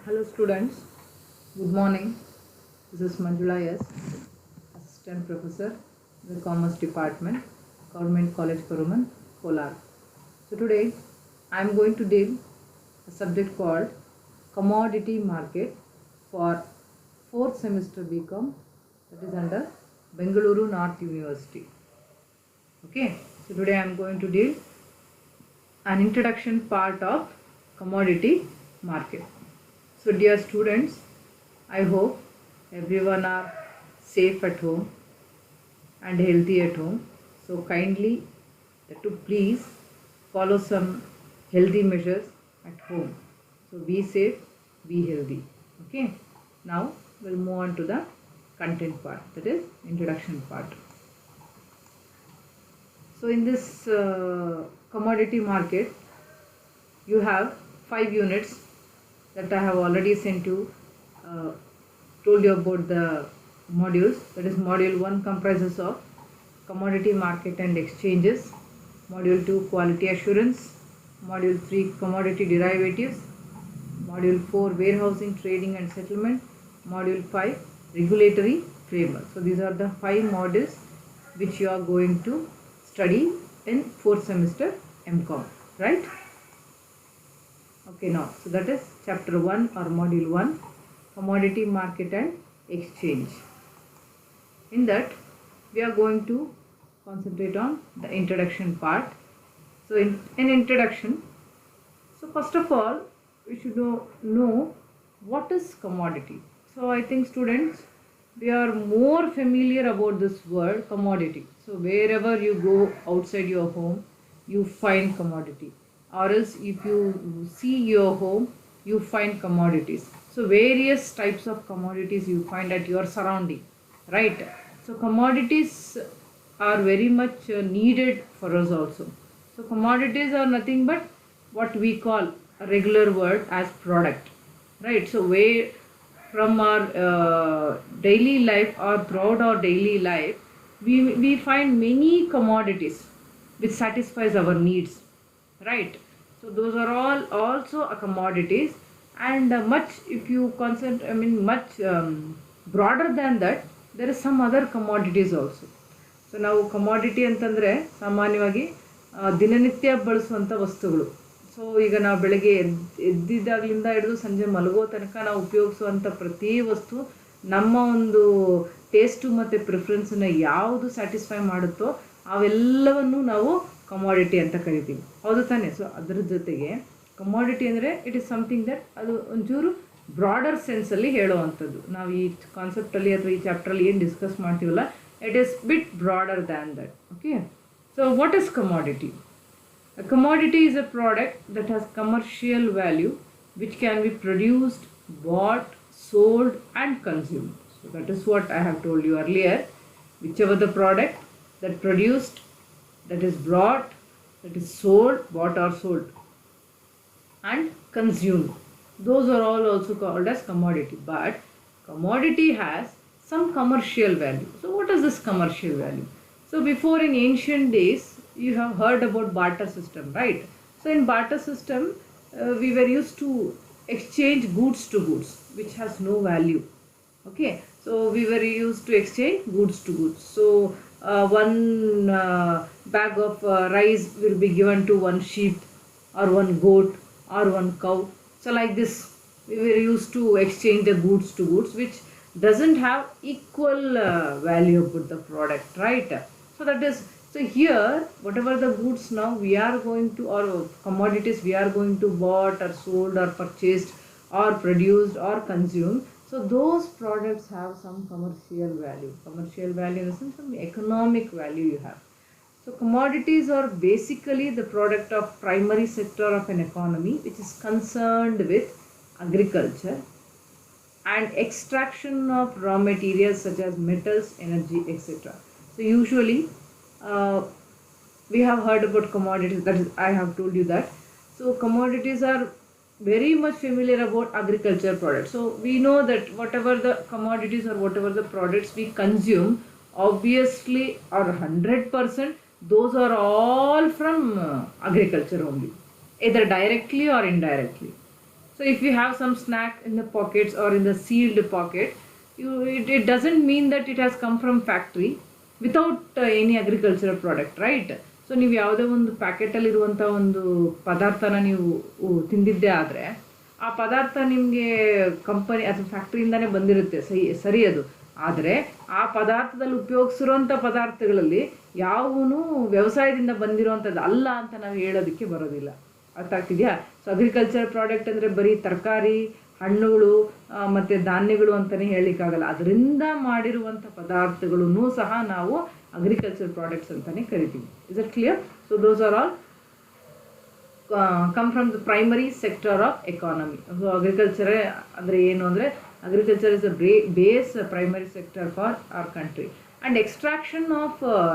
Hello students, good morning. This is Manjula S, Assistant Professor in the Commerce Department, Government College Karuman, Kolar. So today I am going to deal a subject called Commodity Market for 4th semester BCom, that is under Bengaluru North University. Okay, so today I am going to deal an introduction part of commodity market. So dear students, I hope everyone are safe at home and healthy at home. So kindly to please follow some healthy measures at home. So be safe, be healthy. Okay. Now we'll move on to the content part, that is introduction part. So in this commodity market, you have 5 units that I have already sent you, told you about the modules. That is, module 1 comprises of commodity market and exchanges, module 2 quality assurance, module 3 commodity derivatives, module 4 warehousing, trading and settlement, module 5 regulatory framework. So these are the 5 modules which you are going to study in 4th semester MCOM, right? Okay, now, so that is chapter 1 or module 1, commodity market and exchange. In that, we are going to concentrate on the introduction part. So in introduction, so first of all, we should know what is commodity. So I think students, we are more familiar about this word commodity. So wherever you go outside your home, you find commodity, or else if you see your home, you find commodities. So various types of commodities you find at your surrounding, right? So commodities are very much needed for us also. So commodities are nothing but what we call a regular word as product, right? So where from our daily life or throughout our daily life, we find many commodities which satisfies our needs, right? So those are all also a commodities, and much if you concentrate, I mean much broader than that, there is some other commodities also. So ನಾವು commodity ಅಂತಂದರೆ ಸಾಮಾನ್ಯವಾಗಿ ದಿನನಿತ್ಯ ಬಳಸುವಂಥ ವಸ್ತುಗಳು. So ಈಗ ನಾವು ಬೆಳಗ್ಗೆ ಎದ್ದಿದ್ದಾಗಲಿಂದ ಹಿಡಿದು ಸಂಜೆ ಮಲಗೋ ತನಕ ನಾವು ಉಪಯೋಗಿಸುವಂಥ ಪ್ರತಿ ವಸ್ತು ನಮ್ಮ ಒಂದು ಟೇಸ್ಟು ಮತ್ತು ಪ್ರಿಫರೆನ್ಸನ್ನ ಯಾವುದು ಸ್ಯಾಟಿಸ್ಫೈ ಮಾಡುತ್ತೋ ಅವೆಲ್ಲವನ್ನು ನಾವು ಕಮಾಡಿಟಿ ಅಂತ ಕರಿತೀವಿ, ಹೌದು ತಾನೇ? ಸೊ ಅದರ ಜೊತೆಗೆ ಕಮಾಡಿಟಿ ಅಂದರೆ ಇಟ್ ಈಸ್ ಸಮಥಿಂಗ್ ದಟ್ ಅದು ಒಂಚೂರು ಬ್ರಾಡರ್ ಸೆನ್ಸಲ್ಲಿ ಹೇಳುವಂಥದ್ದು. ನಾವು ಈ ಕಾನ್ಸೆಪ್ಟಲ್ಲಿ ಅಥವಾ ಈ ಚಾಪ್ಟ್ರಲ್ಲಿ ಏನು ಡಿಸ್ಕಸ್ ಮಾಡ್ತೀವಲ್ಲ, it is bit broader than that. Okay, so what is commodity? A commodity is a product that has commercial value which can be produced, bought, sold and consumed. So that is what I have told you earlier. Whichever the product that produced, that is brought, that is sold, bought or sold and consumed, those are all also called as commodity. But commodity has some commercial value. So what is this commercial value? So before, in ancient days, you have heard about barter system, right? So in barter system, we were used to exchange goods to goods which has no value. Okay, so we were used to exchange goods to goods. So one bag of rice will be given to one sheep or one goat or one cow. So like this, we were used to exchange the goods to goods which doesn't have equal value about the product, right? So that is, so here whatever the goods now we are going to, or commodities we are going to bought or sold or purchased or produced or consumed, so those products have some commercial value. Commercial value in the sense some economic value you have. So commodities are basically the product of primary sector of an economy which is concerned with agriculture and extraction of raw materials such as metals, energy, etc. So usually we have heard about commodities, that is, I have told you that. So commodities are very much familiar about agriculture products. So we know that whatever the commodities or whatever the products we consume, obviously or 100%, those are all from agriculture only, either directly or indirectly. So if you have some snack in the pockets or in the sealed pocket, it doesn't mean that it has come from factory without any agricultural product, right? So ನೀವು ಯಾವುದೇ ಒಂದು ಪ್ಯಾಕೆಟಲ್ಲಿರುವಂಥ ಒಂದು ಪದಾರ್ಥನ ನೀವು ತಿಂದಿದ್ದೇ ಆದರೆ ಆ ಪದಾರ್ಥ ನಿಮಗೆ company ಅಥವಾ ಫ್ಯಾಕ್ಟ್ರಿಯಿಂದನೇ ಬಂದಿರುತ್ತೆ, ಸರಿ ಅದು. ಆದರೆ ಆ ಪದಾರ್ಥದಲ್ಲಿ ಉಪಯೋಗಿಸಿರುವಂಥ ಪದಾರ್ಥಗಳಲ್ಲಿ ಯಾವೂ ವ್ಯವಸಾಯದಿಂದ ಬಂದಿರುವಂಥದ್ದು ಅಲ್ಲ ಅಂತ ನಾವು ಹೇಳೋದಕ್ಕೆ ಬರೋದಿಲ್ಲ. ಅರ್ಥ ಆಗ್ತಿದೆಯಾ? ಸೊ ಅಗ್ರಿಕಲ್ಚರ್ ಪ್ರಾಡಕ್ಟ್ ಅಂದರೆ ಬರೀ ತರಕಾರಿ, ಹಣ್ಣುಗಳು ಮತ್ತು ಧಾನ್ಯಗಳು ಅಂತಲೇ ಹೇಳಲಿಕ್ಕಾಗಲ್ಲ. ಅದರಿಂದ ಮಾಡಿರುವಂಥ ಪದಾರ್ಥಗಳನ್ನೂ ಸಹ ನಾವು ಅಗ್ರಿಕಲ್ಚರ್ ಪ್ರಾಡಕ್ಟ್ಸ್ ಅಂತಲೇ ಕರಿತೀವಿ. Is it clear? So those are all come from the primary sector of economy. So agriculture ಅಂದರೆ ಏನು ಅಂದರೆ agriculture is a base primary sector for our country. And extraction of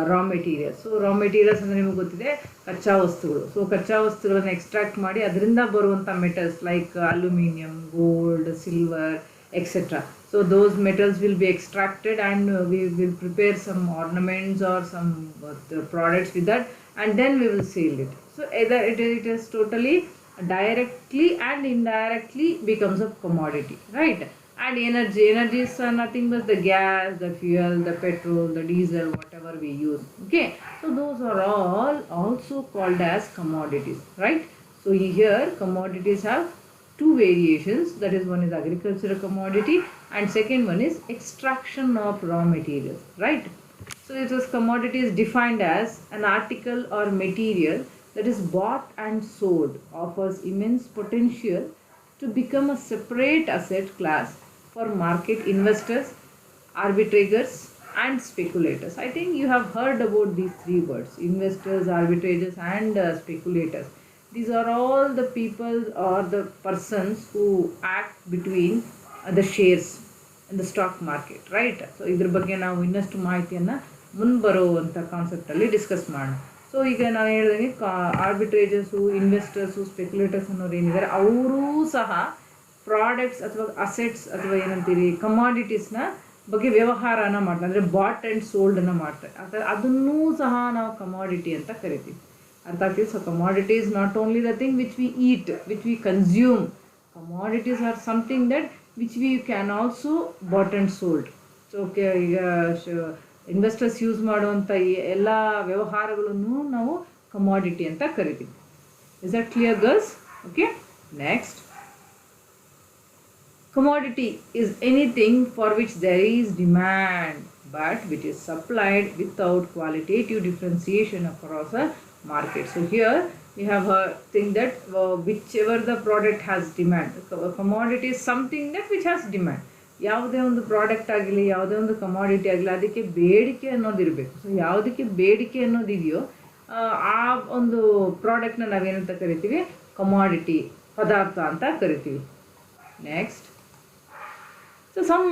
raw materials. So raw materials ಅಂದರೆ ನಿಮಗೆ ಗೊತ್ತಿದೆ ಕಚ್ಚಾ ವಸ್ತುಗಳು. So ಕಚ್ಚಾ ವಸ್ತುಗಳನ್ನು ಎಕ್ಸ್ಟ್ರಾಕ್ಟ್ ಮಾಡಿ ಅದರಿಂದ ಬರುವಂಥ metals like aluminium, gold, silver, etcetera. So those metals will be extracted and we will prepare some ornaments or some products with that, and then we will sell it. So either it is totally directly and indirectly becomes a commodity, right? And energy is nothing but the gas, the fuel, the petrol, the diesel, whatever we use. Okay, so those are all also called as commodities, right? So here commodities have two variations, that is, one is agricultural commodity and second one is extraction of raw materials, right? So it is commodity is defined as an article or material that is bought and sold, offers immense potential to become a separate asset class for market investors, arbitrators and speculators. I think you have heard about these three words: investors, arbitrators and speculators. These are all the people or the persons who act between the shares in the stock market, right? So ಇದ್ರ ಬಗ್ಗೆ ನಾವು ಇನ್ನಷ್ಟು ಮಾಹಿತಿಯನ್ನು ಮುಂಬರುವಂಥ ಕಾನ್ಸೆಪ್ಟಲ್ಲಿ discuss ಮಾಡೋಣ. So ಈಗ ನಾವು ಹೇಳಿದಂಗೆ ಆರ್ಬಿಟ್ರೇಜರ್ಸು, investors, ಸ್ಪೆಕ್ಯುಲೇಟರ್ಸ್ ಅನ್ನೋರು ಏನಿದ್ದಾರೆ ಅವರೂ ಸಹ ಪ್ರಾಡಕ್ಟ್ಸ್ ಅಥವಾ ಅಸೆಟ್ಸ್ ಅಥವಾ ಏನಂತೀರಿ ಕಮಾಡಿಟೀಸ್ನ ಬಗ್ಗೆ ವ್ಯವಹಾರನ ಮಾಡ್ತಾರೆ, ಅಂದರೆ ಬಾಟ್ ಆ್ಯಂಡ್ ಸೋಲ್ಡನ್ನು ಮಾಡ್ತಾರೆ. ಅದನ್ನೂ ಸಹ ನಾವು ಕಮಾಡಿಟಿ ಅಂತ ಕರಿತೀವಿ. ಅರ್ಥ ಆಗ್ತೀವಿ? So commodity is not only the thing which we eat, which we consume. Commodities are something that which we can also bought and sold. So okay, ಈಗ ಇನ್ವೆಸ್ಟರ್ಸ್ ಯೂಸ್ ಮಾಡುವಂಥ ಎಲ್ಲ ವ್ಯವಹಾರಗಳನ್ನು ನಾವು ಕಮಾಡಿಟಿ ಅಂತ ಕರಿತೀವಿ. Is that clear girls? Okay, next. Commodity is anything for which there is demand but which is supplied without qualitative differentiation across a market. So here we have a thing that whichever the product has demand. Commodity is something that which has demand. ಯಾವುದೇ ಒಂದು product ಆಗಲಿ, ಯಾವುದೇ ಒಂದು commodity ಆಗಲಿ, ಅದಕ್ಕೆ ಬೇಡಿಕೆ ಅನ್ನೋದಿರಬೇಕು. So ಯಾವುದಕ್ಕೆ ಬೇಡಿಕೆ ಅನ್ನೋದಿದೆಯೋ ಆ ಒಂದು ಪ್ರಾಡಕ್ಟ್ನ ನಾವೇನಂತ ಕರಿತೀವಿ? ಕಮಾಡಿಟಿ, ಪದಾರ್ಥ ಅಂತ ಕರಿತೀವಿ. Next, so some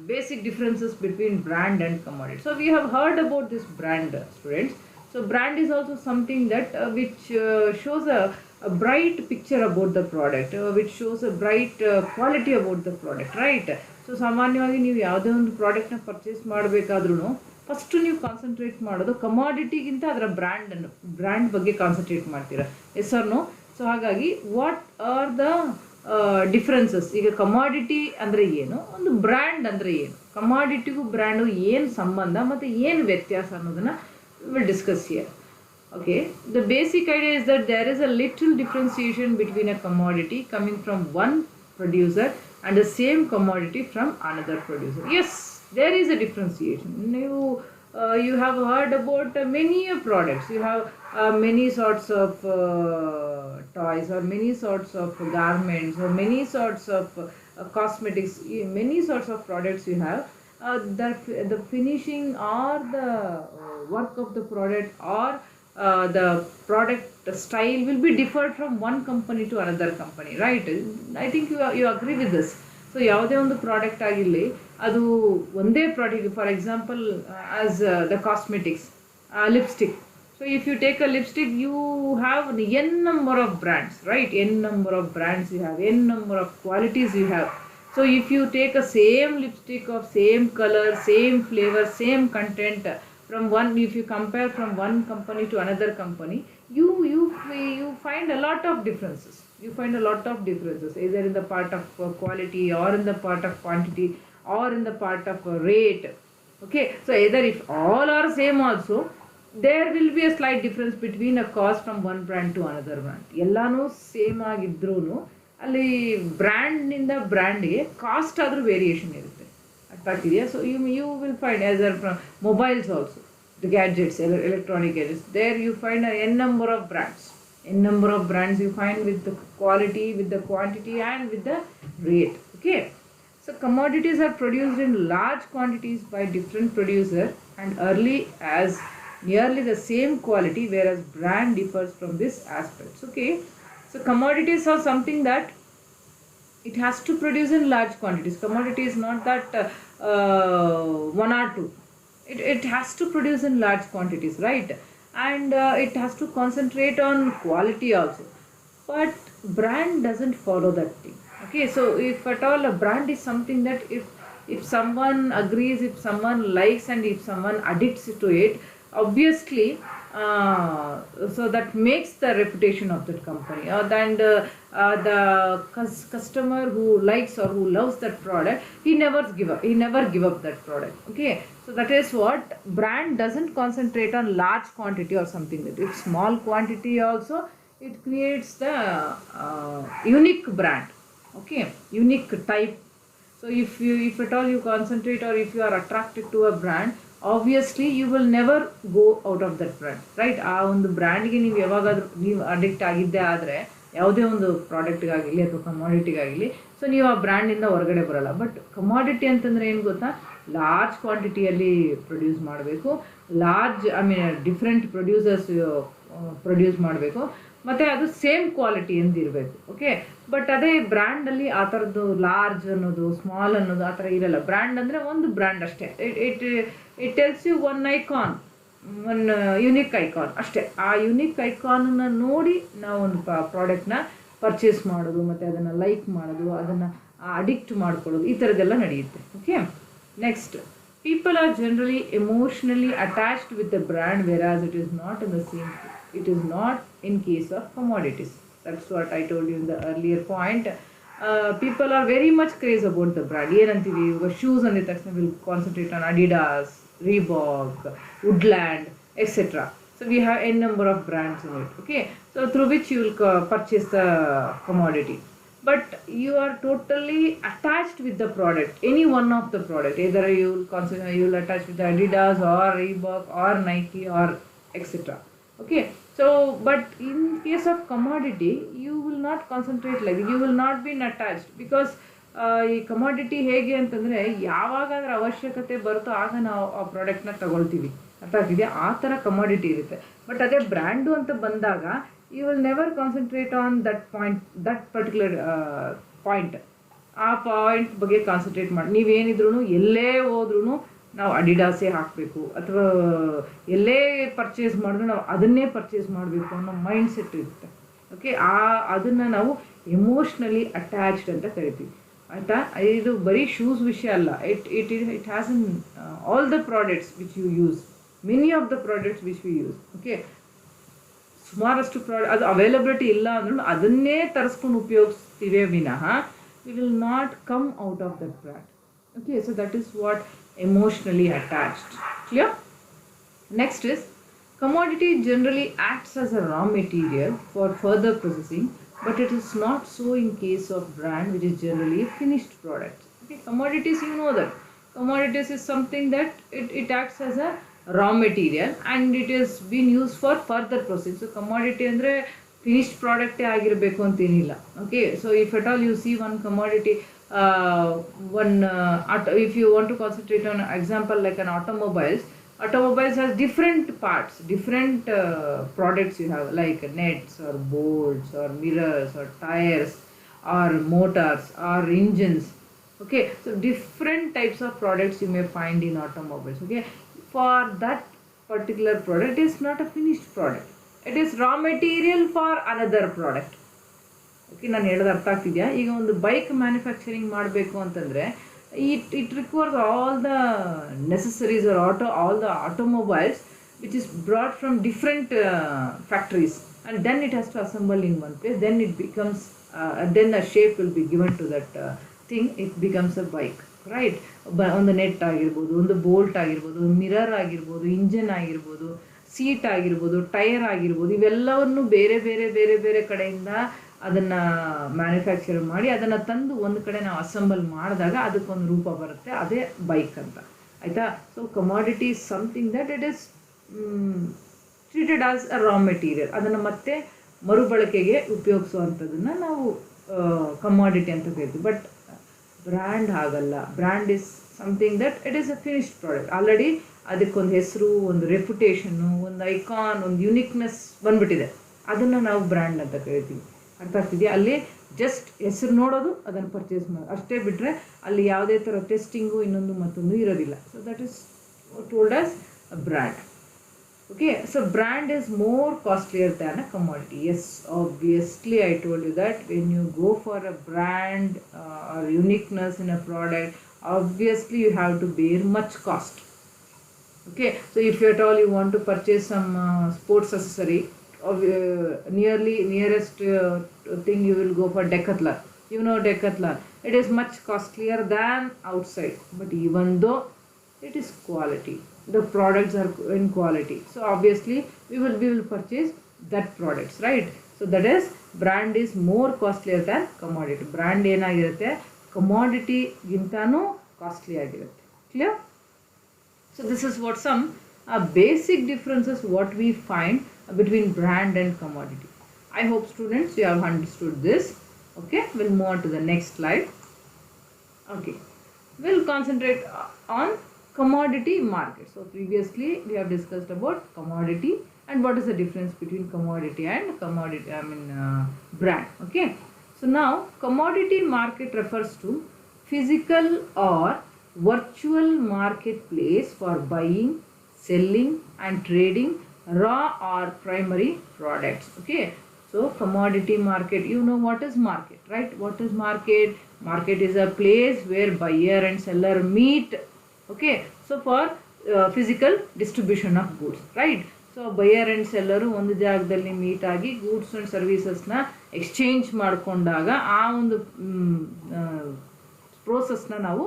basic differences between brand and commodity. So we have heard about this brand, students. So brand is also something that which shows a bright picture about the product, which shows a bright quality about the product, right? So ಸಾಮಾನ್ಯವಾಗಿ ನೀವು ಯಾವುದೇ ಒಂದು ಪ್ರಾಡಕ್ಟ್ನ purchase ಮಾಡಬೇಕಾದ್ರೂ first ನೀವು concentrate ಮಾಡೋದು ಕಮಾಡಿಟಿಗಿಂತ ಅದರ ಬ್ರ್ಯಾಂಡ್ ಬಗ್ಗೆ ಕಾನ್ಸಂಟ್ರೇಟ್ ಮಾಡ್ತೀರಾ. Yes or no? ಸೊ ಹಾಗಾಗಿ ವಾಟ್ ಆರ್ ದ ಡಿಫ್ರೆನ್ಸಸ್? ಈಗ ಕಮಾಡಿಟಿ ಅಂದರೆ ಏನು, ಒಂದು ಬ್ರ್ಯಾಂಡ್ ಅಂದರೆ ಏನು, ಕಮಾಡಿಟಿಗೂ ಬ್ರ್ಯಾಂಡು ಏನು ಸಂಬಂಧ ಮತ್ತು ಏನು ವ್ಯತ್ಯಾಸ ಅನ್ನೋದನ್ನು will discuss here. Okay, the basic idea is that there is a little differentiation between a commodity coming from one producer and the same commodity from another producer. Yes, there is a differentiation. You have heard about many products. You have many sorts of toys or many sorts of garments or many sorts of cosmetics, many sorts of products you have. The finishing or the work of the product or the product style will be different from one company to another company, right? I think you agree with this. So ಯಾವುದೇ ಒಂದು product ಆಗಿರಲಿ, ಅದು ಒಂದೇ product. For example as the cosmetics, lipstick. So if you take a lipstick, you have n number of brands, right? n number of brands you have, n number of qualities you have. So if you take a same lipstick of same color, same flavor, same content from one, if you compare from one company to another company, you find a lot of differences. You find a lot of differences, either in the part of quality, or in the part of quantity, or in the part of rate. Okay, so either if all are same also, there will be a slight difference between a cost from one brand to another brand. ಎಲ್ಲಾನು same ಆಗಿದ್ರೂ ಅಲ್ಲಿ ಬ್ರ್ಯಾಂಡ್ನಿಂದ ಬ್ರ್ಯಾಂಡ್ಗೆ cost ಆದರೂ variation ಇರುತ್ತೆ. ಅರ್ಥ ಆಗ್ತಿದೆಯಾ? So you will find as our mobiles also, the gadgets, electronic gadgets, there you find a n number of brands. N number of brands you find with the quality, with the quantity, and with the rate. Okay, so commodities are produced in large quantities by different producers and early as nearly the same quality, whereas brand differs from this aspect. Okay, so commodities are something that it has to produce in large quantities. Commodity is not that one or two. It has to produce in large quantities, right? And it has to concentrate on quality also. But brand doesn't follow that thing. Okay, so if at all a brand is something that if someone agrees, if someone likes, and if someone addicts to it, obviously so that makes the reputation of that company, and the customer who likes or who loves that product, he never give up that product. Okay, so that is what brand doesn't concentrate on large quantity or something. That if small quantity also, it creates the unique brand. Okay, unique type. So if at all you concentrate, or if you are attracted to a brand, obviously you will never go out of that brand, right? ಆ ಒಂದು ಬ್ರ್ಯಾಂಡ್ಗೆ ನೀವು ಯಾವಾಗಾದ್ರೂ ನೀವು addict ಆಗಿದ್ದೇ ಆದರೆ, ಯಾವುದೇ ಒಂದು ಪ್ರಾಡಕ್ಟ್ಗಾಗಲಿ ಅಥವಾ ಕಮಾಡಿಟಿಗಾಗಲಿ, so ನೀವು ಆ ಬ್ರ್ಯಾಂಡಿಂದ ಹೊರಗಡೆ ಬರಲ್ಲ. ಬಟ್ ಕಮಾಡಿಟಿ ಅಂತಂದರೆ ಏನು ಗೊತ್ತಾ, ಲಾರ್ಜ್ ಕ್ವಾಂಟಿಟಿಯಲ್ಲಿ ಪ್ರೊಡ್ಯೂಸ್ ಮಾಡಬೇಕು, ಡಿಫ್ರೆಂಟ್ ಪ್ರೊಡ್ಯೂಸರ್ಸ್ ಪ್ರೊಡ್ಯೂಸ್ ಮಾಡಬೇಕು, ಮತ್ತು ಅದು ಸೇಮ್ ಕ್ವಾಲಿಟಿ ಎಂದಿರಬೇಕು. ಓಕೆ, ಬಟ್ ಅದೇ ಬ್ರ್ಯಾಂಡಲ್ಲಿ ಆ ಥರದ್ದು ಲಾರ್ಜ್ ಅನ್ನೋದು, ಸ್ಮಾಲ್ ಅನ್ನೋದು ಆ ಥರ ಇರಲ್ಲ. ಬ್ರ್ಯಾಂಡ್ ಅಂದರೆ ಒಂದು ಬ್ರ್ಯಾಂಡ್ ಅಷ್ಟೇ. It tells you one icon, one unique icon ಅಷ್ಟೇ. ಆ ಯುನಿಕ್ ಐಕಾನನ್ನು ನೋಡಿ ನಾವು ಒಂದು ಪ್ರಾಡಕ್ಟ್ನ ಪರ್ಚೇಸ್ ಮಾಡೋದು, ಮತ್ತು ಅದನ್ನು ಲೈಕ್ ಮಾಡೋದು, ಅದನ್ನು ಅಡಿಕ್ಟ್ ಮಾಡ್ಕೊಳ್ಳೋದು, ಈ ಥರದ್ದೆಲ್ಲ ನಡೆಯುತ್ತೆ. Okay, next, people are generally emotionally attached with the brand, whereas it is not in the same. It is not in case of commodities. That's what I told you in the earlier point. People are very much crazy about the brand. ಏನಂತೀವಿ ಇವಾಗ, shoes ಅಂದಿದ ತಕ್ಷಣ will concentrate on Adidas, Reebok, Woodland, etcetera. So we have n number of brands in it. Okay, so through which you will purchase the commodity. But you are totally attached with the product, any one of the product. Either you will attach with the Adidas or Reebok or Nike or etc. Okay, so but in case of commodity, you will not concentrate like that. You will not be attached, because ಈ commodity ಹೇಗೆ ಅಂತಂದರೆ, ಯಾವಾಗಾದ್ರೂ ಅವಶ್ಯಕತೆ ಬರುತ್ತೋ ಆಗ ನಾವು ಆ ಪ್ರಾಡಕ್ಟ್ನ ತಗೊಳ್ತೀವಿ. ಅರ್ಥ ಆಗ್ತಿದೆಯಾ? ಆ ಥರ ಕಮಾಡಿಟಿ ಇರುತ್ತೆ. ಬಟ್ ಅದೇ ಬ್ರ್ಯಾಂಡು ಅಂತ ಬಂದಾಗ, you will never concentrate on that point, that particular point. ಆ ಪಾಯಿಂಟ್ ಬಗ್ಗೆ ಕಾನ್ಸಂಟ್ರೇಟ್ ಮಾಡಿ, ನೀವೇನಿದ್ರೂ ಎಲ್ಲೇ ಹೋದ್ರೂ ನಾವು ಅಡಿಡಾಸೇ ಹಾಕಬೇಕು, ಅಥವಾ ಎಲ್ಲೇ ಪರ್ಚೇಸ್ ಮಾಡಿದ್ರು ನಾವು ಅದನ್ನೇ ಪರ್ಚೇಸ್ ಮಾಡಬೇಕು ಅನ್ನೋ ಮೈಂಡ್ ಸೆಟ್ ಇರುತ್ತೆ. ಓಕೆ, ಅದನ್ನು ನಾವು ಎಮೋಷ್ನಲಿ ಅಟ್ಯಾಚ್ಡ್ ಅಂತ ಕರಿತೀವಿ. ಆಯಿತಾ? ಇದು ಬರೀ ಶೂಸ್ ವಿಷಯ ಅಲ್ಲ. It has in all the products which you use, many of the products which we use. Okay, ಸುಮಾರಷ್ಟು ಅದು ಅವೈಲಬಿಲಿಟಿ ಇಲ್ಲ ಅಂದ್ರೂ ಅದನ್ನೇ ತರಿಸ್ಕೊಂಡು ಉಪಯೋಗಿಸ್ತೀವೇ ವಿನಃ we will not come out of that brand. Okay, so that is what emotionally attached. Clear? Next is, commodity generally acts as a raw material for further processing, but it is not so in case of brand, which is generally a finished product. Okay, commodities, you know that commodities is something that it acts as a raw material and it is being used for further processing. So commodity andre finished product ಆಗಿರಬೇಕು ಅಂತೇನಿಲ್ಲ. Okay, so if at all you see one commodity, if you want to concentrate on example like an automobiles has different parts, different products you have, like nets or bolts or mirrors or tires or motors or engines. Okay, so different types of products you may find in automobiles. Okay, for that particular product is not a finished product, it is raw material for another product. Okay, ನಾನು ಹೇಳೋದು ಅರ್ಥ ಆಗ್ತಿದೆಯಾ? ಈಗ ಒಂದು bike manufacturing ಮಾಡಬೇಕು ಅಂತಂದರೆ it requires all the necessaries or all the automobiles which is brought from different factories, and then it has to assemble in one place. Then it becomes then a shape will be given to that thing. It becomes a bike, right? ಒಂದು net ಆಗಿರ್ಬೋದು, ಒಂದು bolt ಆಗಿರ್ಬೋದು, mirror ಆಗಿರ್ಬೋದು, engine ಆಗಿರ್ಬೋದು, seat ಆಗಿರ್ಬೋದು, tyre ಆಗಿರ್ಬೋದು, ಇವೆಲ್ಲವನ್ನು ಬೇರೆ ಬೇರೆ ಬೇರೆ ಬೇರೆ ಕಡೆಯಿಂದ ಅದನ್ನು ಮ್ಯಾನುಫ್ಯಾಕ್ಚರ್ ಮಾಡಿ ಅದನ್ನು ತಂದು ಒಂದು ಕಡೆ ನಾವು ಅಸೆಂಬಲ್ ಮಾಡಿದಾಗ ಅದಕ್ಕೊಂದು ರೂಪ ಬರುತ್ತೆ, ಅದೇ ಬೈಕ್ ಅಂತ, ಆಯಿತಾ? So commodity is something that it is treated as a raw material. ಅದನ್ನು ಮತ್ತೆ ಮರುಬಳಕೆಗೆ ಉಪಯೋಗಿಸುವಂಥದ್ದನ್ನು ನಾವು ಕಮಾಡಿಟಿ ಅಂತ ಕರಿತೀವಿ. ಬಟ್ ಬ್ರ್ಯಾಂಡ್ ಆಗಲ್ಲ. Brand is something that it is a finished product. Already ಅದಕ್ಕೊಂದು ಹೆಸರು, ಒಂದು ರೆಪ್ಯುಟೇಷನ್ನು, ಒಂದು ಐಕಾನ್, ಒಂದು ಯುನಿಕ್ನೆಸ್ ಬಂದ್ಬಿಟ್ಟಿದೆ. ಅದನ್ನು ನಾವು ಬ್ರ್ಯಾಂಡ್ ಅಂತ ಕರಿತೀವಿ. ಅರ್ಥ ಆಗ್ತಿದೆಯಾ? ಅಲ್ಲಿ ಜಸ್ಟ್ ಹೆಸರು ನೋಡೋದು, ಅದನ್ನು ಪರ್ಚೇಸ್ ಮಾಡೋದು ಅಷ್ಟೇ ಬಿಟ್ಟರೆ ಅಲ್ಲಿ ಯಾವುದೇ ಥರ ಟೆಸ್ಟಿಂಗು ಇನ್ನೊಂದು ಮತ್ತೊಂದು ಇರೋದಿಲ್ಲ. So that is told as a brand. Okay, so brand is more costlier than a commodity. Yes, obviously I told you that when you go for a brand or uniqueness in a product, obviously you have to bear much cost. Okay, so if at all you want to purchase some sports accessory, nearest thing you will go for Decathlon. You know Decathlon, it is much costlier than outside, but even though it is quality, the products are in quality, so obviously we will purchase that products, right? So that is, brand is more costlier than commodity. Brand ಏನಾಗಿರುತ್ತೆ, commodity ಗಿಂತಾನೂ costly ಆಗಿರುತ್ತೆ. Clear? So this is what some basic differences what we find between brand and commodity. I hope students you have understood this. Okay, we'll move on to the next slide. Okay, we'll concentrate on commodity market. So previously we have discussed about commodity and what is the difference between commodity and brand. Okay, so now commodity market refers to physical or virtual marketplace for buying, selling and trading raw or primary products. Okay, so commodity market, you know what is market, right? What is market? Market is a place where buyer and seller meet. Okay, so for physical distribution of goods, right? So buyer and seller ಒಂದು ಜಾಗದಲ್ಲಿ meet ಆಗಿ goods and ಸರ್ವೀಸಸ್ನ exchange ಮಾಡಿಕೊಂಡಾಗ ಆ ಒಂದು ಪ್ರೋಸೆಸ್ನ ನಾವು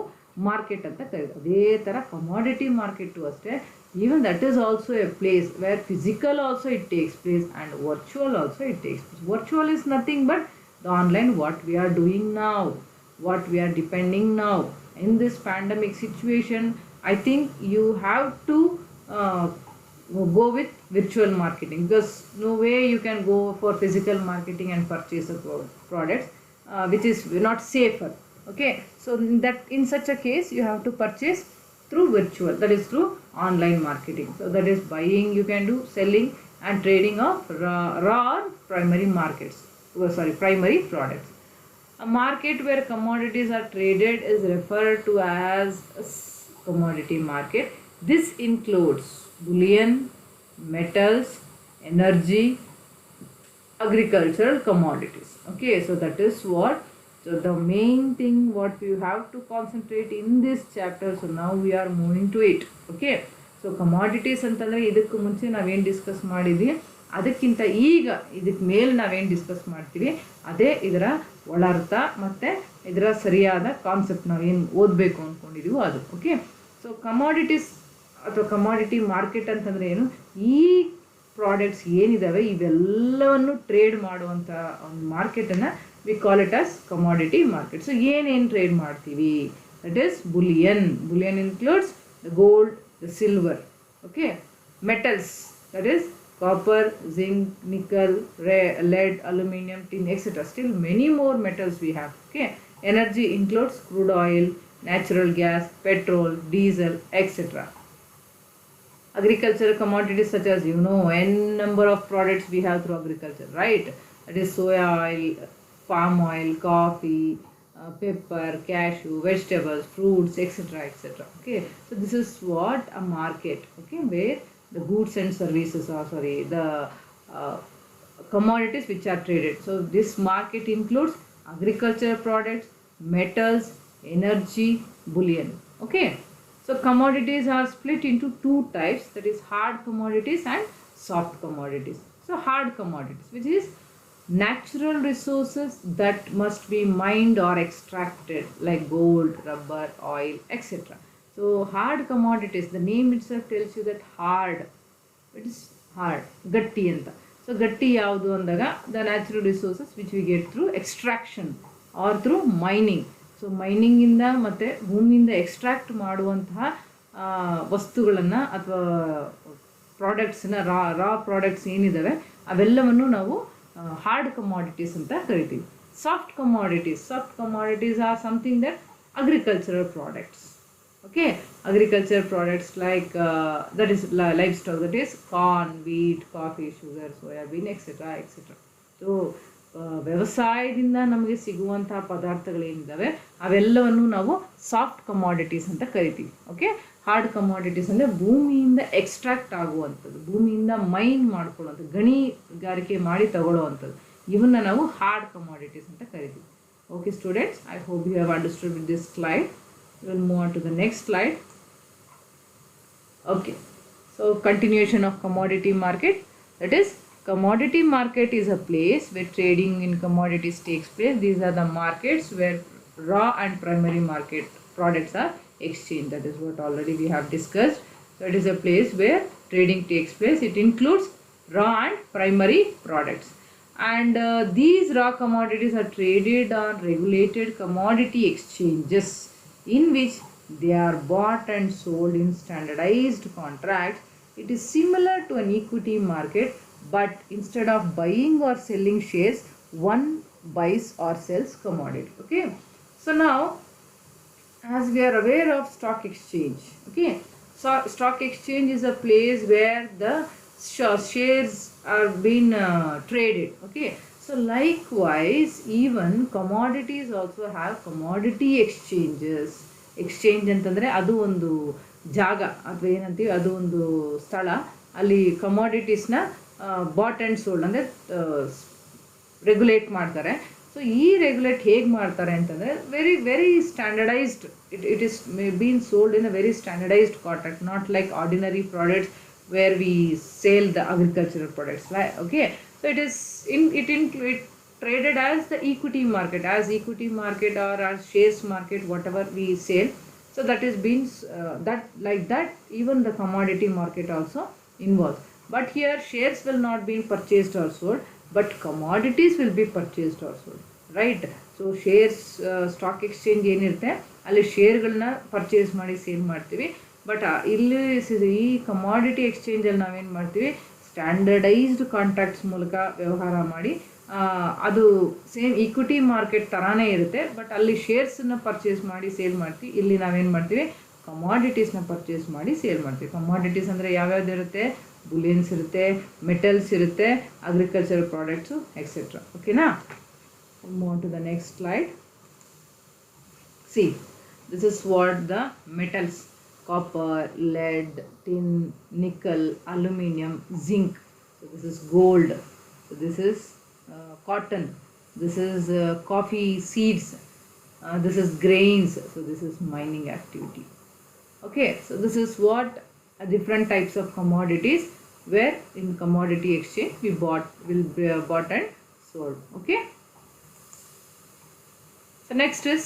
market ಅಂತ ಕರೀತೀವಿ. ಅದೇ ಥರ ಕಮಾಡಿಟಿ ಮಾರ್ಕೆಟು ಅಷ್ಟೇ. Even that is also A place where physical also it takes place and virtual also it takes place. Virtual is nothing but the online what we are doing now, what we are depending now. In this pandemic situation, I think you have to go with virtual marketing, because no way you can go for physical marketing and purchase the products which is not safer. Okay, so in such a case you have to purchase through virtual, that is through online marketing. So that is buying you can do, selling and trading of raw primary primary products. A market where commodities are traded is referred to as a commodity market. This includes bullion, metals, energy, agricultural commodities. Okay, so that is what, so the main thing what we have to concentrate in this chapter. So now we are moving to it. Okay, so commodities ಅಂತಂದರೆ ಇದಕ್ಕೆ ಮುಂಚೆ ನಾವೇನು discuss ಮಾಡಿದ್ವಿ, ಅದಕ್ಕಿಂತ ಈಗ ಇದಕ್ಕೆ ಮೇಲೆ ನಾವೇನು ಡಿಸ್ಕಸ್ ಮಾಡ್ತೀವಿ ಅದೇ ಇದರ ಒಳಾರ್ಥ ಮತ್ತು ಇದರ ಸರಿಯಾದ ಕಾನ್ಸೆಪ್ಟ್ ನಾವೇನು ಓದಬೇಕು ಅಂದ್ಕೊಂಡಿದ್ದೀವೋ ಅದು. ಓಕೆ, ಸೊ ಕಮಾಡಿಟೀಸ್ ಅಥವಾ ಕಮಾಡಿಟಿ ಮಾರ್ಕೆಟ್ ಅಂತಂದರೆ ಏನು, ಈ ಪ್ರಾಡಕ್ಟ್ಸ್ ಏನಿದ್ದಾವೆ ಇವೆಲ್ಲವನ್ನು ಟ್ರೇಡ್ ಮಾಡುವಂಥ ಒಂದು ಮಾರ್ಕೆಟನ್ನು we call it as commodity market. So ಏನೇನು ಟ್ರೇಡ್ ಮಾಡ್ತೀವಿ, that is bullion. Bullion includes the gold, the silver. Okay, metals, that is copper, zinc, nickel, lead, aluminum, tin, etc. Still many more metals we have. Okay, energy includes crude oil, natural gas, petrol, diesel, etc. Agricultural commodities such as n number of products we have through agriculture, right? That is soya oil, palm oil, coffee, pepper, cashew, vegetables, fruits, etc. etc. Okay, so this is what a market, okay, where the goods and services the commodities which are traded. So this market includes agricultural products, metals, energy, bullion. Okay, so commodities are split into two types, that is hard commodities and soft commodities. So hard commodities, which is natural resources that must be mined or extracted, like gold, rubber, oil, etc. So hard commodities, the name itself tells you that hard, it is hard, ಗಟ್ಟಿ ಅಂತ. So ಗಟ್ಟಿ ಯಾವುದು ಅಂದಾಗ the natural resources which we get through extraction or through mining. So ಮೈನಿಂಗಿಂದ ಮತ್ತು ಭೂಮಿಯಿಂದ extract ಮಾಡುವಂತಹ ವಸ್ತುಗಳನ್ನು ಅಥವಾ ಪ್ರಾಡಕ್ಟ್ಸನ್ನ ರಾ ಪ್ರಾಡಕ್ಟ್ಸ್ ಏನಿದ್ದಾವೆ ಅವೆಲ್ಲವನ್ನು ನಾವು ಹಾರ್ಡ್ ಕಮಾಡಿಟೀಸ್ ಅಂತ ಕರಿತೀವಿ. Soft commodities are something that agricultural products. Okay, agricultural products like that is livestock, that is corn, wheat, coffee, sugar, soybean, etc. etc. So ವ್ಯವಸಾಯದಿಂದ ನಮಗೆ ಸಿಗುವಂತಹ ಪದಾರ್ಥಗಳೇನಿದ್ದಾವೆ ಅವೆಲ್ಲವನ್ನು ನಾವು ಸಾಫ್ಟ್ ಕಮಾಡಿಟೀಸ್ ಅಂತ ಕರಿತೀವಿ. ಓಕೆ, ಹಾರ್ಡ್ ಕಮಾಡಿಟೀಸ್ ಅಂದರೆ ಭೂಮಿಯಿಂದ ಎಕ್ಸ್ಟ್ರಾಕ್ಟ್ ಆಗುವಂಥದ್ದು, ಭೂಮಿಯಿಂದ ಮೈನ್ ಮಾಡ್ಕೊಳ್ಳುವಂಥದ್ದು, ಗಣಿಗಾರಿಕೆ ಮಾಡಿ ತಗೊಳ್ಳುವಂಥದ್ದು, ಇವನ್ನ ನಾವು ಹಾರ್ಡ್ ಕಮಾಡಿಟೀಸ್ ಅಂತ ಕರಿತೀವಿ. Okay students, I hope you have understood with this slide. We will move on to the next slide. Okay, so continuation of commodity market, that is commodity market is a place where trading in commodities takes place. These are the markets where raw and primary market products are exchanged. That is what already we have discussed. So it is a place where trading takes place. It includes raw and primary products. And these raw commodities are traded on regulated commodity exchanges in which they are bought and sold in standardized contracts. It is similar to an equity market, but instead of buying or selling shares, one buys or sells commodity. Okay, so now as we are aware of stock exchange, okay, so stock exchange is a place where the shares are being traded. Okay, so likewise even commodities also have commodity exchanges. Exchange ಅಂತಂದರೆ ಅದು ಒಂದು ಜಾಗ ಅಥವಾ ಏನಂತೀವಿ, ಅದು ಒಂದು ಸ್ಥಳ, ಅಲ್ಲಿ ಕಮಾಡಿಟೀಸ್ನ ಬಾಟ್ ಆ್ಯಂಡ್ ಸೋಲ್ಡ್ ಅಂದರೆ ರೆಗ್ಯುಲೇಟ್ ಮಾಡ್ತಾರೆ. ಸೊ ಈ ರೆಗ್ಯುಲೇಟ್ ಹೇಗೆ ಮಾಡ್ತಾರೆ ಅಂತಂದರೆ very standardised, it is been sold in a very standardised contract, not like ordinary products where we sell the agricultural products, right? Okay, so it traded as the equity market or as shares market, whatever we sell. So that is been that like that even the commodity market also involves. But here shares will not be purchased or sold, but commodities will be purchased or sold, right? So shares stock exchange ಏನಿರುತ್ತೆ ಅಲ್ಲಿ ಶೇರ್ಗಳನ್ನ purchase ಮಾಡಿ sale ಮಾಡ್ತೀವಿ. But ಇಲ್ಲಿ ಈ commodity ಎಕ್ಸ್ಚೇಂಜಲ್ಲಿ ನಾವೇನು ಮಾಡ್ತೀವಿ, standardised contracts ಮೂಲಕ ವ್ಯವಹಾರ ಮಾಡಿ, ಅದು ಸೇಮ್ ಈಕ್ವಿಟಿ ಮಾರ್ಕೆಟ್ ಥರಾನೇ ಇರುತ್ತೆ, ಬಟ್ ಅಲ್ಲಿ ಶೇರ್ಸನ್ನ ಪರ್ಚೇಸ್ ಮಾಡಿ ಸೇಲ್ ಮಾಡ್ತೀವಿ. ಇಲ್ಲಿ ನಾವೇನು ಮಾಡ್ತೀವಿ, ಕಮಾಡಿಟೀಸ್ನ ಪರ್ಚೇಸ್ ಮಾಡಿ ಸೇಲ್ ಮಾಡ್ತೀವಿ. ಕಮಾಡಿಟೀಸ್ ಅಂದರೆ ಯಾವ್ಯಾವ್ದು ಇರುತ್ತೆ, ಬುಲಿಯನ್ಸ್ ಇರುತ್ತೆ, ಮೆಟಲ್ಸ್ ಇರುತ್ತೆ, ಅಗ್ರಿಕಲ್ಚರಲ್ ಪ್ರಾಡಕ್ಟ್ಸು ಎಕ್ಸೆಟ್ರಾ. ಓಕೆನಾ, move on to the next slide. See, this is what the metals: copper, lead, tin, nickel, aluminum, zinc. So this is gold. So this is cotton. This is coffee seeds. This is grains. So this is mining activity. Okay, so this is what different types of commodities where in commodity exchange we bought and sold. Okay. So next is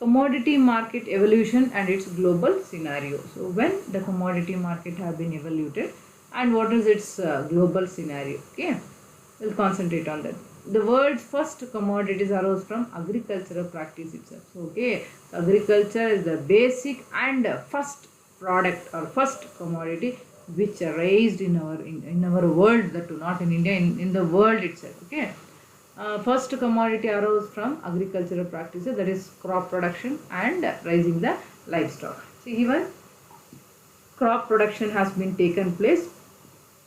commodity market evolution and its global scenario. So when the commodity market have been evaluated and what is its global scenario. Okay, we'll concentrate on that. The world's first commodities arose from agricultural practice itself. So, okay, so agriculture is the basic and first product or first commodity which raised in our world, that too not in India, in the world itself. Okay. First commodity arose from agricultural practices, that is crop production and raising the livestock. So even crop production has been taken place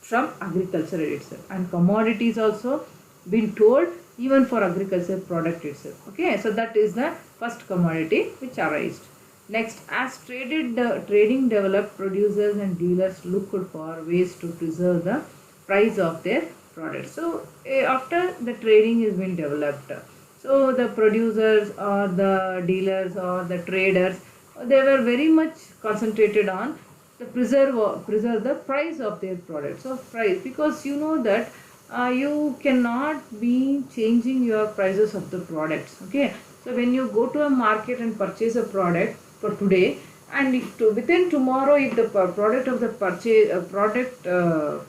from agriculture itself, and commodities also been told even for agricultural product itself. Okay, so that is the first commodity which arose. Next, as trading developed, producers and dealers looked for ways to preserve the price of their products. So after the trading has been developed, So the producers or the dealers or the traders, they were very much concentrated on the preserve the price of their products. So price, because you know that you cannot be changing your prices of the products. Okay, so when you go to a market and purchase a product for today, and if within tomorrow, if the product of the purchase product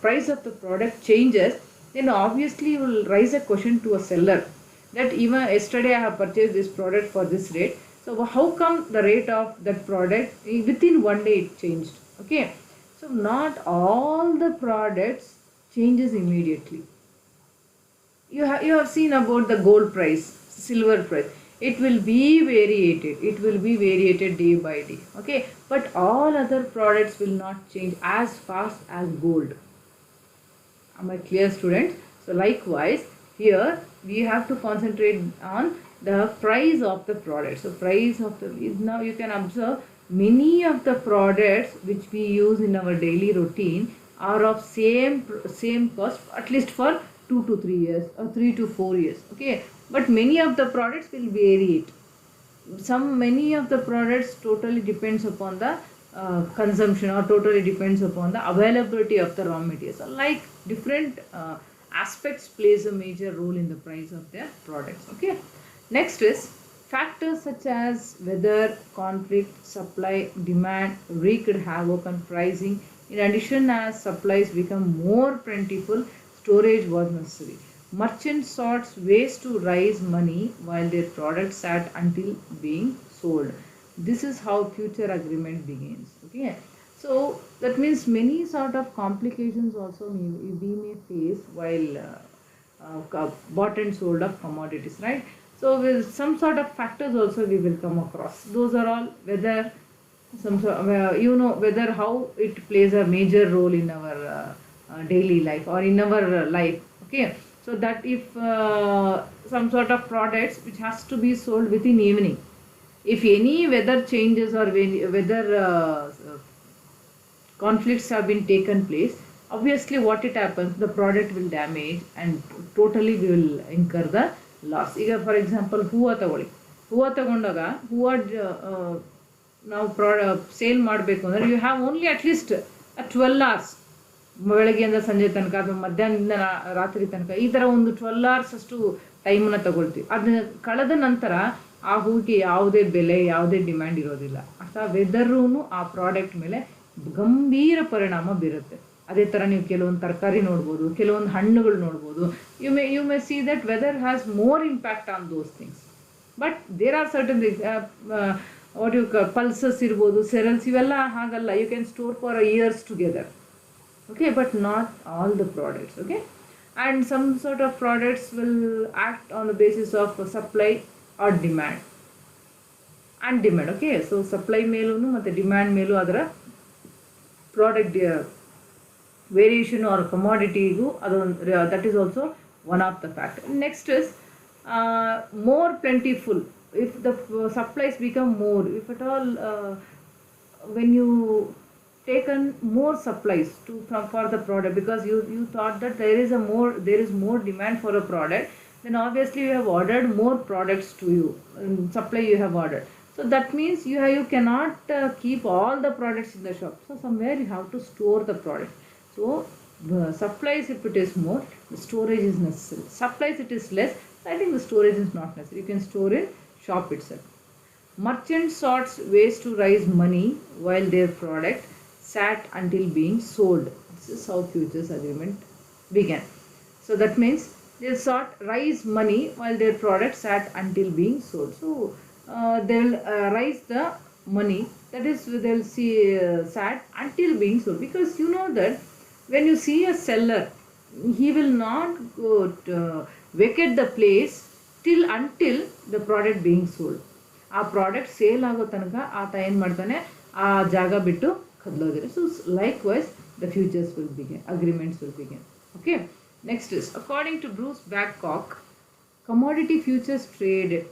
price of the product changes, then obviously you will raise a question to a seller that even yesterday I have purchased this product for this rate. So how come the rate of that product within one day it changed? Okay, so not all the products changes immediately. You have seen about the gold price, silver price. It will be variated. It will be variated day by day. Okay, but all other products will not change as fast as gold. Am I clear, students? So likewise, here we have to concentrate on the price of the product. So price of the, now you can observe many of the products which we use in our daily routine are of same cost, at least for 2 to 3 years or 3 to 4 years. Okay, but many of the products will vary. Many of the products totally depends upon the consumption, or totally depends upon the availability of the raw materials. So like different aspects plays a major role in the price of their products. Okay, next is factors such as weather, conflict, supply, demand wreaked havoc on pricing. In addition, as supplies become more plentiful, storage was necessary. Merchants sought ways to raise money while their products sat until being sold. This is how future agreement begins. Okay, so that means many sort of complications also we may face while bought and sold of commodities, right? So with some sort of factors also we will come across. Those are all whether whether how it plays a major role in our daily life or in our life. Okay, so that if some sort of products which has to be sold within evening, if any weather changes or weather conflicts have been taken place, obviously what it happens, the product will damage and totally we will incur the loss. ಈಗ for example ಹೂವು ತಗೊಳ್ಳಿ, ಹೂವು ತಗೊಂಡಾಗ ಹೂವು ನಾವು sale ಮಾಡಬೇಕು ಅಂದರೆ you have only at least 12 hours, ಬೆಳಗ್ಗೆಯಿಂದ ಸಂಜೆ ತನಕ ಅಥವಾ ಮಧ್ಯಾಹ್ನದಿಂದ ರಾತ್ರಿ ತನಕ, ಈ ಥರ ಒಂದು 12 hours ಅಷ್ಟು ಟೈಮನ್ನು ತಗೊಳ್ತೀವಿ. ಅದನ್ನ ಕಳೆದ ನಂತರ ಆ ಹೂವಿಗೆ ಯಾವುದೇ ಬೆಲೆ, ಯಾವುದೇ ಡಿಮ್ಯಾಂಡ್ ಇರೋದಿಲ್ಲ. ಅಥವಾ ವೆದರೂ ಆ ಪ್ರಾಡಕ್ಟ್ ಮೇಲೆ ಗಂಭೀರ ಪರಿಣಾಮ ಬೀರುತ್ತೆ. ಅದೇ ಥರ ನೀವು ಕೆಲವೊಂದು ತರಕಾರಿ ನೋಡ್ಬೋದು, ಕೆಲವೊಂದು ಹಣ್ಣುಗಳು ನೋಡ್ಬೋದು. You may see that weather has more impact on those things. But there are certain what you pulses ಇರ್ಬೋದು, ಸೆರಲ್ಸ್, ಇವೆಲ್ಲ ಹಾಗಲ್ಲ. You can store for years together. Okay, but not all the products. Okay, and some sort of products will act on the basis of supply or demand. Okay, so supply ಮೇಲೂ ಮತ್ತು demand ಮೇಲೂ ಅದರ product variation R ಕಮಾಡಿಟಿಗೂ ಅದೊಂದು, that is also one of the factor. Next is more plentiful. If the supplies become more, if at all when you taken more supplies for the product, because you thought that there is more demand for a product, then obviously you have ordered more products to you, supply you have ordered. So that means you cannot keep all the products in the shop. So somewhere you have to store the product. So supplies, if it is more, the storage is necessary. Supplies it is less, I think the storage is not necessary. You can store in shop itself. Merchants sought ways to raise money while their product sat until being sold. This is how futures agreement began. So that means they sought raise money while their product sat until being sold. So they will raise the money, that is they will see sat until being sold, because you know that when you see a seller, he will not go to vacate the place until the product being sold. ಆ product sale ಆಗೋ ತನಕ ಆತ ಏನು ಮಾಡ್ತಾನೆ, ಆ ಜಾಗ ಬಿಟ್ಟು ಕದಲೋದಿಲ್ಲ. So likewise the futures will begin, agreements will begin. Okay, next is according to Bruce Babcock, commodity futures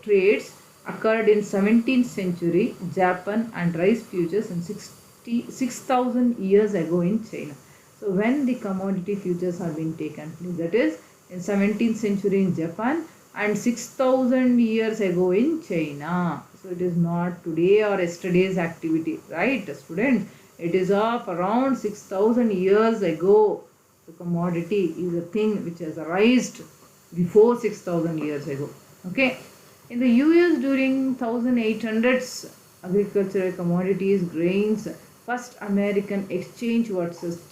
trades occurred in 17th century Japan and rice futures in 6,000 years ago in China. So when the commodity futures have been taken place, that is in 17th century in Japan and 6,000 years ago in China. So it is not today or yesterday's activity, right, students? It is of around 6,000 years ago. So commodity is a thing which has arisen before 6,000 years ago. Okay. In the US during 1800s, agricultural commodities, grains, first American exchange was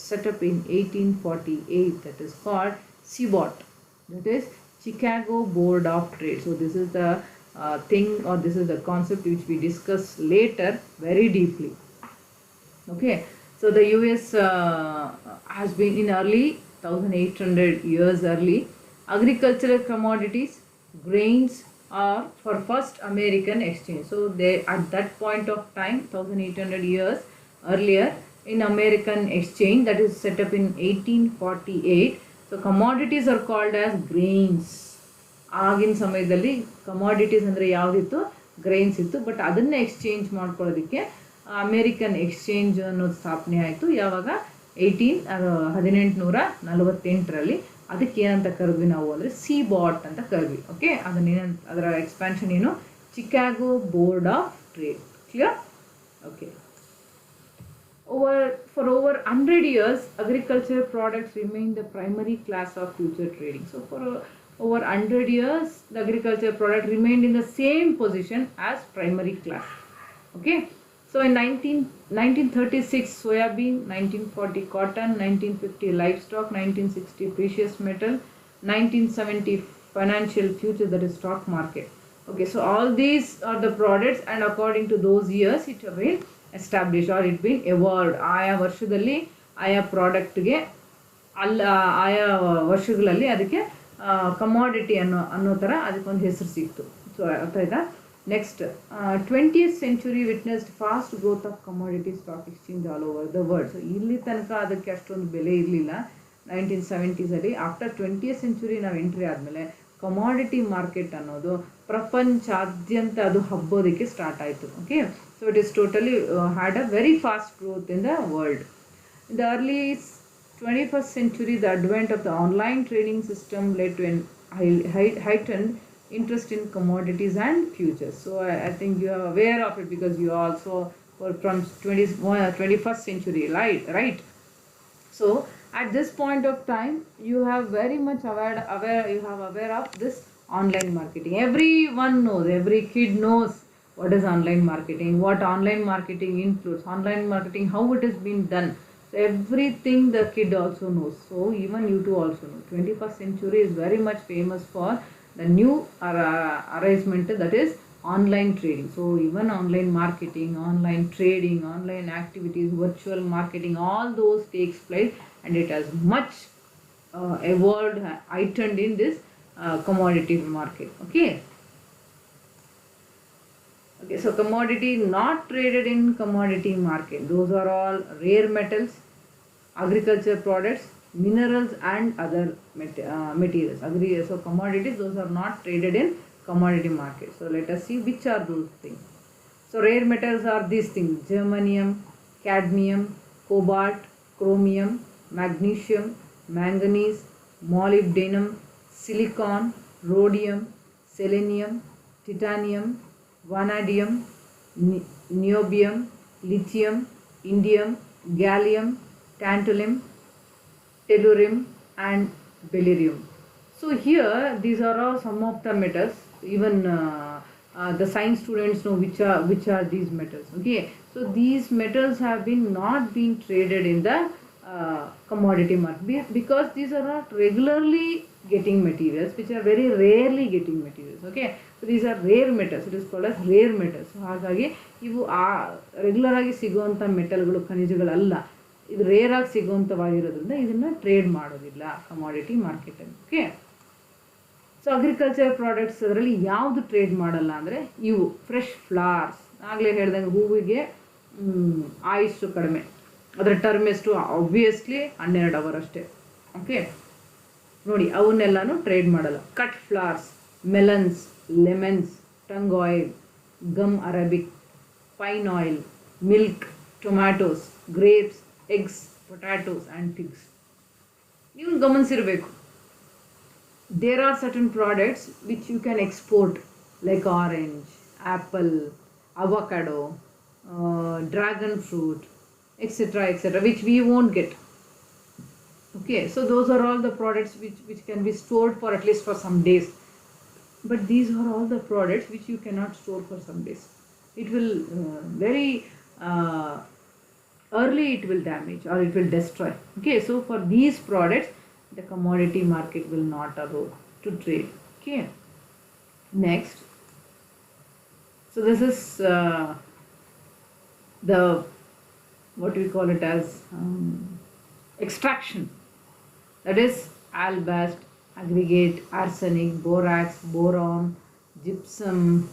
set up in 1848, that is called CBOT, that is Chicago Board of Trade. So this is the thing, or this is the concept which we discuss later very deeply. Okay, so the US has been in early 1800 years early. Agricultural commodities, grains are for first American exchange. So they at that point of time, 1800 years earlier, in American exchange that is set up in 1848. So commodities are called as grains. ಆಗಿನ ಸಮಯದಲ್ಲಿ commodities ಅಂದರೆ ಯಾವುದಿತ್ತು, grains ಇತ್ತು. But ಅದನ್ನೇ exchange ಮಾಡ್ಕೊಳ್ಳೋದಕ್ಕೆ American exchange ಅನ್ನೋದು ಸ್ಥಾಪನೆ ಆಯಿತು. ಯಾವಾಗ 1848ರಲ್ಲಿ. ಅದಕ್ಕೆ ಏನಂತ ಕರೆದ್ವಿ ನಾವು ಅಂದರೆ CBOT ಅಂತ ಕರೆದ್ವಿ. ಓಕೆ, ಅದರ ಎಕ್ಸ್ಪ್ಯಾನ್ಷನ್ ಏನು, Chicago board of trade. Clear? Okay. For over 100 years, agricultural products remain the primary class of future trading. So for over 100 years, the agricultural product remained in the same position as primary class. Okay. So in 1936 soybean, 1940 cotton, 1950 livestock, 1960 precious metal, 1970 financial future, that is stock market. Okay, so all these are the products, and according to those years it have been established or it been evolved. ಆಯಾ ವರ್ಷದಲ್ಲಿ ಆಯಾ ಪ್ರಾಡಕ್ಟ್ಗೆ ಆಯಾ ವರ್ಷಗಳಲ್ಲಿ ಅದಕ್ಕೆ commodity ಅನ್ನೋ ಥರ ಅದಕ್ಕೊಂದು ಹೆಸರು ಸಿಕ್ತು. ಸೊ ಅರ್ಥ ಆಯ್ತಾ? Next, 20th century witnessed fast growth of commodity stock exchange all over the world. So ಇಲ್ಲಿ ತನಕ ಅದಕ್ಕೆ ಅಷ್ಟೊಂದು ಬೆಲೆ ಇರಲಿಲ್ಲ 1970s. ಆಫ್ಟರ್ 20th century ನಾವು ಎಂಟ್ರಿ ಆದಮೇಲೆ ಕಮಾಡಿಟಿ ಮಾರ್ಕೆಟ್ ಅನ್ನೋದು ಪ್ರಪಂಚಾದ್ಯಂತ ಅದು ಹಬ್ಬೋದಕ್ಕೆ ಸ್ಟಾರ್ಟ್ ಆಯಿತು. Okay, so it is totally had a very fast growth in the world. In the early 21st century, the advent of the online trading system led to an heightened interest in commodities and futures. So I think you are aware of it because you also were from 21st century, right? So at this point of time, you have very much aware of this online marketing. Everyone knows, every kid knows what is online marketing, what online marketing includes, online marketing, how it is being done. So everything the kid also knows. So even you too also know. 21st century is very much famous for the new arrangement, that is online trading. So even online marketing, online trading, online activities, virtual marketing, all those takes place, and it has much evolved, heightened in this commodity market. Okay, so commodity not traded in commodity market, those are all rare metals, agriculture products, minerals and other materials. So commodities, those are not traded in commodity market. So let us see which are those things. So rare metals are these things: germanium, cadmium, cobalt, chromium, magnesium, manganese, molybdenum, silicon, rhodium, selenium, titanium, vanadium, niobium, lithium, indium, gallium, tantalum, tellurium and beryllium. So here these are all some of the metals. Even the science students know which are these metals. Okay, so these metals have been not being traded in the commodity market because these are not regularly getting materials, which are very rarely getting materials. Okay, so these are rare metals. It is called as rare metals. So ಹಾಗಾಗಿ ಇವು regular ಆಗಿ ಸಿಗುವಂಥ ಮೆಟಲ್ಗಳು, ಖನಿಜಗಳಲ್ಲ. ಇದು rare ಆಗಿ ಸಿಗುವಂಥವಾಗಿರೋದ್ರಿಂದ ಇದನ್ನು trade ಮಾಡೋದಿಲ್ಲ commodity ಮಾರ್ಕೆಟಲ್ಲಿ. Okay, so agriculture products ಅದರಲ್ಲಿ ಯಾವುದು ಟ್ರೇಡ್ ಮಾಡಲ್ಲ ಅಂದರೆ ಇವು ಫ್ರೆಶ್ ಫ್ಲವರ್ಸ್. ಆಗಲೇ ಹೇಳ್ದಂಗೆ ಹೂವಿಗೆ ಆಯುಸ್ಸು ಕಡಿಮೆ, ಅದರ ಟರ್ಮ್ ಎಷ್ಟು ಆಬ್ವಿಯಸ್ಲಿ 12 hours ಅಷ್ಟೇ. ಓಕೆ ನೋಡಿ, ಅವನ್ನೆಲ್ಲನೂ ಟ್ರೇಡ್ ಮಾಡಲ್ಲ. Cut flowers, melons, lemons, tung oil, gum arabic, pine oil, milk, tomatoes, grapes, eggs, potatoes and pigs. ನೀವು ಗಮನಿಸಿರಬೇಕು, there are certain products which you can export, like orange, apple, avocado, dragon fruit, etc., etc., which we won't get. Okay, so those are all the products which can be stored for at least for some days. But these are all the products which you cannot store for some days. It will very early it will damage or it will destroy. Okay, so for these products, the commodity market will not allow to trade. Okay, next. So this is the, what we call it as, extraction. That is albast, aggregate, arsenic, borax, boron, gypsum,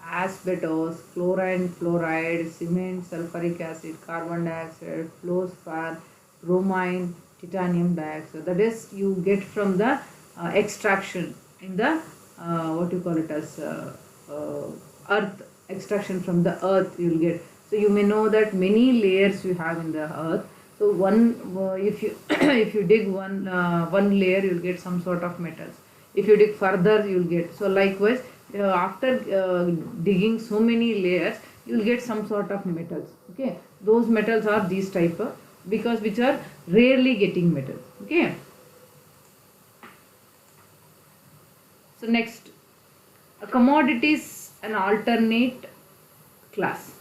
asbestos, chlorine, fluoride, cement, sulfuric acid, carbon dioxide, fluorspar, bromine, titanium dioxide. That is you get from the extraction in the what you call it as earth, extraction from the earth you will get. So you may know that many layers you have in the earth. So one if you if you dig one layer, you will get some sort of metals. If you dig further, you will get. So likewise, after digging so many layers, you will get some sort of metals. Okay, those metals are these type of, because which are rarely getting metals. Okay. So next, a commodity is an alternate class.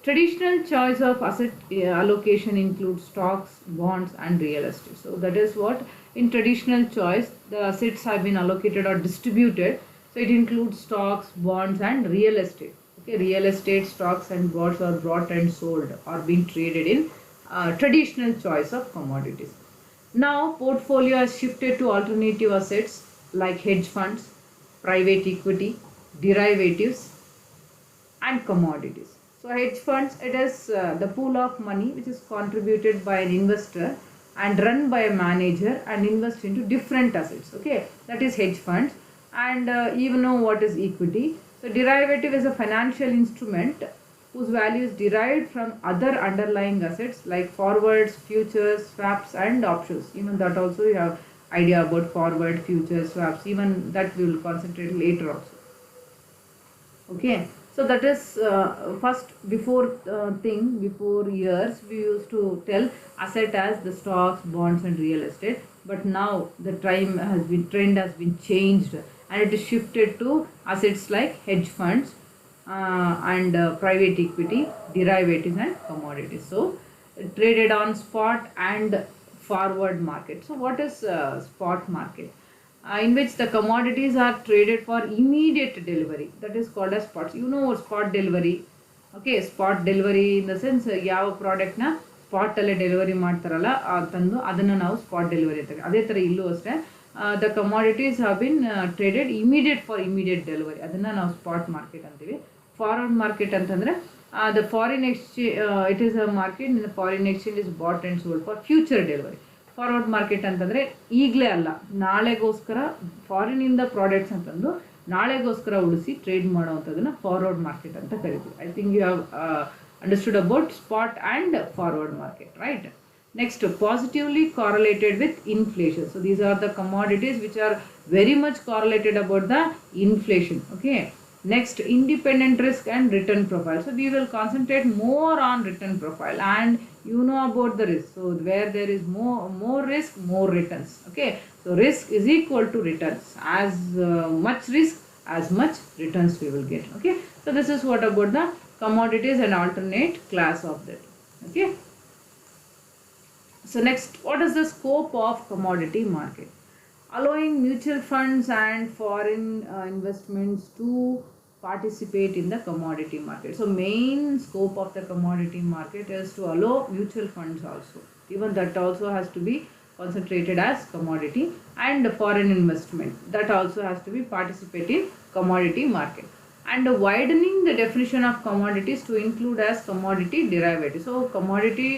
Traditional choice of asset allocation includes stocks, bonds, and real estate. So that is what, in traditional choice, the assets have been allocated or distributed. So it includes stocks, bonds, and real estate. Okay, real estate, stocks, and bonds are bought and sold or being traded in traditional choice of commodities. Now portfolio has shifted to alternative assets like hedge funds, private equity, derivatives, and commodities. So hedge funds, it is the pool of money which is contributed by an investor and run by a manager and invest into different assets. Okay, that is hedge funds. And you know what is equity. So derivative is a financial instrument whose value is derived from other underlying assets like forwards, futures, swaps, and options. Even that also you have idea about forward, futures, swaps. Even that we will concentrate later also. Okay, so that is first, before before years we used to tell asset as the stocks, bonds, and real estate. But now the trend has been changed, and it is shifted to assets like hedge funds and private equity, derivatives, and commodities. So traded on spot and forward market. So what is spot market? In which the commodities are traded for immediate delivery. That is called as spots. You know spot delivery. Okay, spot delivery in the sense ಯಾವ ಪ್ರಾಡಕ್ಟ್ನ ಸ್ಪಾಟಲ್ಲೇ delivery ಮಾಡ್ತಾರಲ್ಲ ತಂದು ಅದನ್ನು ನಾವು spot delivery ಅಂತೀವಿ. ಅದೇ ಥರ ಇಲ್ಲೂ ಅಷ್ಟೇ the commodities have been traded immediate delivery, ಅದನ್ನು ನಾವು ಸ್ಪಾಟ್ ಮಾರ್ಕೆಟ್ ಅಂತೀವಿ. ಫಾರ್ವರ್ಡ್ ಮಾರ್ಕೆಟ್ ಅಂತಂದರೆ the foreign exchange, it is a market in the foreign exchange is bought and sold for future delivery. Forward market ಅಂತಂದರೆ ಈಗಲೇ ಅಲ್ಲ, ನಾಳೆಗೋಸ್ಕರ ಫಾರಿನಿಂದ products ಅಂತಂದು ನಾಳೆಗೋಸ್ಕರ ಉಳಿಸಿ ಟ್ರೇಡ್ ಮಾಡೋವಂಥದ್ದನ್ನು ಫಾರ್ವರ್ಡ್ ಮಾರ್ಕೆಟ್ ಅಂತ ಕರಿತೀವಿ. I think you have understood about spot and forward market, right? Next, positively correlated with inflation. So these are the commodities which are very much correlated about the inflation. Okay, next, independent risk and return profile. So we will concentrate more on return profile, and you know about the risk. So where there is more risk, more returns. Okay, so risk is equal to returns. As much risk, as much returns we will get. Okay, so this is what about the commodities and alternate class of that. Okay, so next, what is the scope of commodity market? Allowing mutual funds and foreign investments to participate in the commodity market. So main scope of the commodity market is to allow mutual funds also, even that also has to be concentrated as commodity, and foreign investment, that also has to be participate in commodity market. And widening the definition of commodities to include as commodity derivatives. So commodity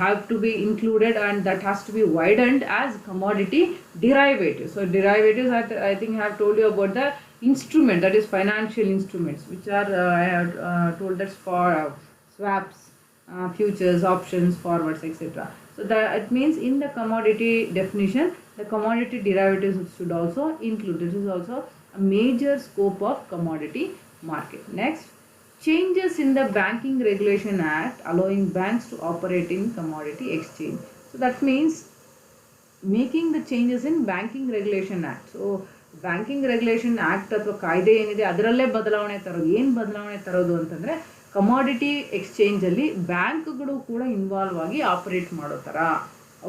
have to be included, and that has to be widened as commodity derivatives. So derivatives, I think I have told you about the instrument, that is financial instruments, which are I have told that's for swaps, futures, options, forwards, etc. So that it means in the commodity definition, the commodity derivatives should also include. This is also a major scope of commodity market. Next, changes in the Banking Regulation Act allowing banks to operate in commodity exchange. So that means making the changes in Banking Regulation Act. So banking regulation act ಅಥವಾ ಕಾಯ್ದೆ ಏನಿದೆ ಅದರಲ್ಲೇ ಬದಲಾವಣೆ ತರೋದು. ಏನು ಬದಲಾವಣೆ ತರೋದು ಅಂತಂದರೆ ಕಮಾಡಿಟಿ ಎಕ್ಸ್ಚೇಂಜಲ್ಲಿ ಬ್ಯಾಂಕ್ಗಳು ಕೂಡ ಇನ್ವಾಲ್ವ್ ಆಗಿ ಆಪರೇಟ್ ಮಾಡೋ ಥರ,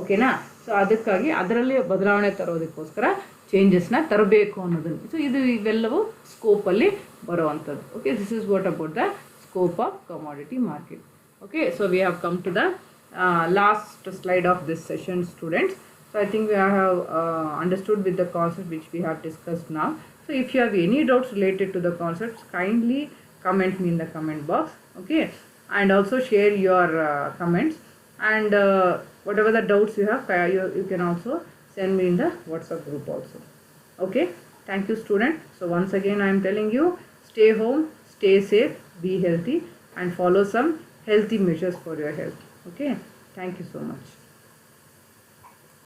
ಓಕೆನಾ. ಸೊ ಅದಕ್ಕಾಗಿ ಅದರಲ್ಲಿ ಬದಲಾವಣೆ ತರೋದಕ್ಕೋಸ್ಕರ ಚೇಂಜಸ್ನ ತರಬೇಕು ಅನ್ನೋದನ್ನು. ಸೊ ಇವೆಲ್ಲವೂ ಸ್ಕೋಪಲ್ಲಿ ಬರುವಂಥದ್ದು. Okay, this is what about the scope of commodity market. Okay, so we have come to the last slide of this session, students. So I think we have understood with the concept which we have discussed now. So if you have any doubts related to the concepts, kindly comment me in the comment box. Okay, and also share your comments, and whatever the doubts you have, you can also send me in the WhatsApp group also. Okay, thank you, student. So once again I am telling you, stay home, stay safe, be healthy, and follow some healthy measures for your health. Okay, thank you so much.